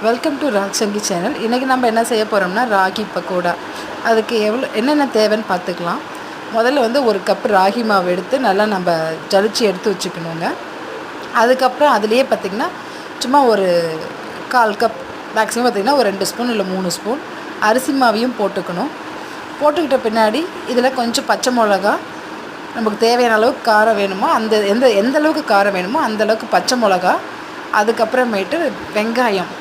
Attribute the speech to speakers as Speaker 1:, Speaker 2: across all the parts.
Speaker 1: Welcome to ராஜ்சங்கி channel. இன்றைக்கி நம்ம என்ன செய்ய போகிறோம்னா ராகி பக்கோடா. அதுக்கு என்னென்ன தேவைன்னு பார்த்துக்கலாம். முதல்ல ஒரு கப் ராகி மாவு எடுத்து நல்லா நம்ம ஜலிச்சு எடுத்து வச்சுக்கணுங்க. அதுக்கப்புறம் அதுலேயே பார்த்திங்கன்னா சும்மா ஒரு 1/4 கப் மேக்ஸிமம் பார்த்திங்கன்னா ஒரு 2 ஸ்பூன் இல்லை 3 ஸ்பூன் அரிசி மாவையும் போட்டுக்கணும். போட்டுக்கிட்ட பின்னாடி இதில் கொஞ்சம் பச்சை மிளகா, நமக்கு தேவையான அளவுக்கு காரம் வேணுமோ எந்த அளவுக்கு காரம் வேணுமோ அந்தளவுக்கு பச்சை மிளகா, அதுக்கப்புறமேட்டு வெங்காயம்,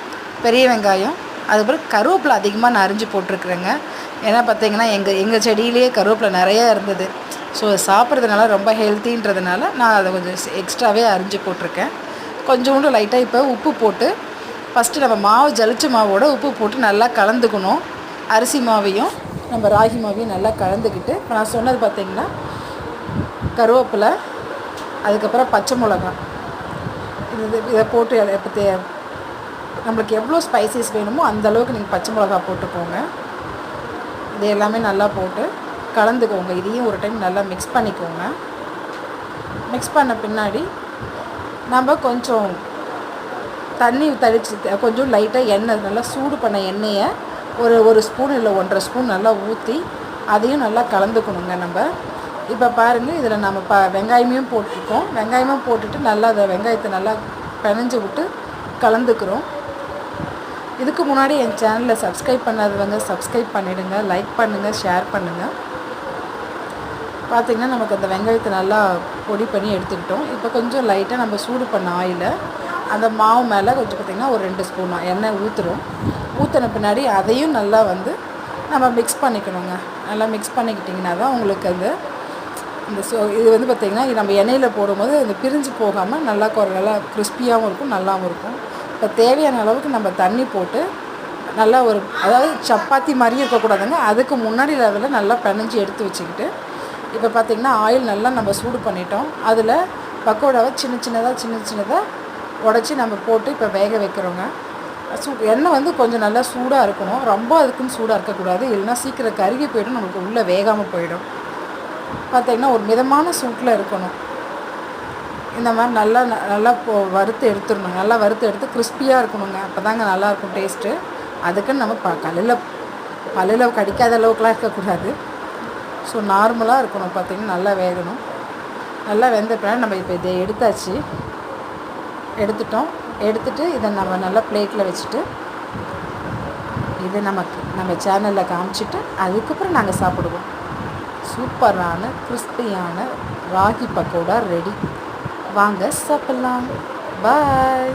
Speaker 1: பெரிய வெங்காயம், அதுக்கப்புறம் கருவேப்பிலை அதிகமாக நான் அரிஞ்சு போட்டிருக்குறேங்க. ஏன்னா பார்த்திங்கன்னா எங்கள் செடியிலேயே கருவேப்பிலை நிறையா இருந்தது. ஸோ சாப்பிட்றதுனால ரொம்ப ஹெல்த்தின்றதுனால நான் அதை கொஞ்சம் எக்ஸ்ட்ராவே அரிஞ்சு போட்டிருக்கேன். கொஞ்சோண்டு லைட்டாக இப்போ உப்பு போட்டு ஃபஸ்ட்டு நம்ம மாவு ஜலிச்ச மாவோட உப்பு போட்டு நல்லா கலந்துக்கணும். அரிசி மாவையும் நம்ம ராகி மாவையும் நல்லா கலந்துக்கிட்டு இப்போ நான் சொன்னது பார்த்திங்கன்னா கருவேப்பிலை, அதுக்கப்புறம் பச்சை மிளகா, இதை போட்டு இப்போ நம்மளுக்கு எவ்வளோ ஸ்பைசஸ் வேணுமோ அந்தளவுக்கு நீங்கள் பச்சை மிளகா போட்டுக்கோங்க. இது எல்லாமே நல்லா போட்டு கலந்துக்கோங்க. இதையும் ஒரு டைம் நல்லா மிக்ஸ் பண்ணிக்கோங்க. மிக்ஸ் பண்ண பின்னாடி நம்ம கொஞ்சம் தண்ணி தெளித்து கொஞ்சம் லைட்டாக எண்ணெய் நல்லா சூடு பண்ண எண்ணெயை ஒரு ஸ்பூன் இல்லை 1.5 ஸ்பூன் நல்லா ஊற்றி அதையும் நல்லா கலந்துக்கணுங்க. நம்ம இப்போ பாருங்கள், இதில் நம்ம வெங்காயமும் போட்டிருக்கோம். வெங்காயமும் போட்டுட்டு நல்லா அதை வெங்காயத்தை நல்லா பிணைஞ்சு விட்டு கலந்துக்கிறோம். இதுக்கு முன்னாடி என் சேனலில் சப்ஸ்கிரைப் பண்ணாதவங்க சப்ஸ்கிரைப் பண்ணிவிடுங்க, லைக் பண்ணுங்கள், ஷேர் பண்ணுங்கள். பார்த்திங்கன்னா நமக்கு அந்த வெங்காயத்தை நல்லா பொடி பண்ணி எடுத்துக்கிட்டோம். இப்போ கொஞ்சம் லைட்டாக நம்ம சூடு பண்ண ஆயிலை அந்த மாவு மேலே கொஞ்சம் பார்த்திங்கன்னா ஒரு 2 ஸ்பூன் எண்ணெய் ஊற்றுறோம். ஊற்றின பின்னாடி அதையும் நல்லா நம்ம மிக்ஸ் பண்ணிக்கணுங்க. நல்லா மிக்ஸ் பண்ணிக்கிட்டிங்கன்னா தான் உங்களுக்கு இது பார்த்திங்கன்னா நம்ம எண்ணெயில் போடும்போது அந்த பிரிஞ்சு போகாமல் நல்லா கிறிஸ்பியாகவும் இருக்கும், நல்லாவும் இருக்கும். இப்போ தேவையான அளவுக்கு நம்ம தண்ணி போட்டு நல்லா அதாவது சப்பாத்தி மாதிரியும் இருக்கக்கூடாதுங்க, அதுக்கு முன்னாடி லெவலில் நல்லா பிணைஞ்சி எடுத்து வச்சுக்கிட்டு இப்போ பார்த்திங்கன்னா ஆயில் நல்லா நம்ம சூடு பண்ணிட்டோம். அதில் பக்கோடாவை சின்ன சின்னதாக உடச்சி நம்ம போட்டு இப்போ வேக வைக்கிறோங்க. எண்ணெய் கொஞ்சம் நல்லா சூடாக இருக்கணும், ரொம்ப அதுக்குன்னு சூடாக இருக்கக்கூடாது, இல்லைன்னா சீக்கிரம் கருகி போய்டும், நமக்கு உள்ளே வேகாமல் போயிடும். பார்த்திங்கன்னா ஒரு மிதமான சூட்டில் இருக்கணும். இந்த மாதிரி நல்லா வறுத்து எடுத்துடணும். நல்லா வறுத்து எடுத்து கிறிஸ்பியாக இருக்கணுங்க. அப்போ தாங்க நல்லாயிருக்கும் டேஸ்ட்டு. அதுக்குன்னு நம்ம பல்லில் கடிக்காத அளவுக்குலாம் இருக்கக்கூடாது. ஸோ நார்மலாக இருக்கணும். பார்த்திங்கன்னா நல்லா வேகணும். நல்லா வெந்த பின்னாடி நம்ம இப்போ இதை எடுத்துட்டு இதை நம்ம நல்லா பிளேட்டில் வச்சுட்டு இதை நம்ம சேனலில் காமிச்சிட்டு அதுக்கப்புறம் நாங்கள் சாப்பிடுவோம். சூப்பரான கிறிஸ்பியான ராகி பக்கோடா ரெடி. வாங்க சாப்பிட்லாம். பாய்.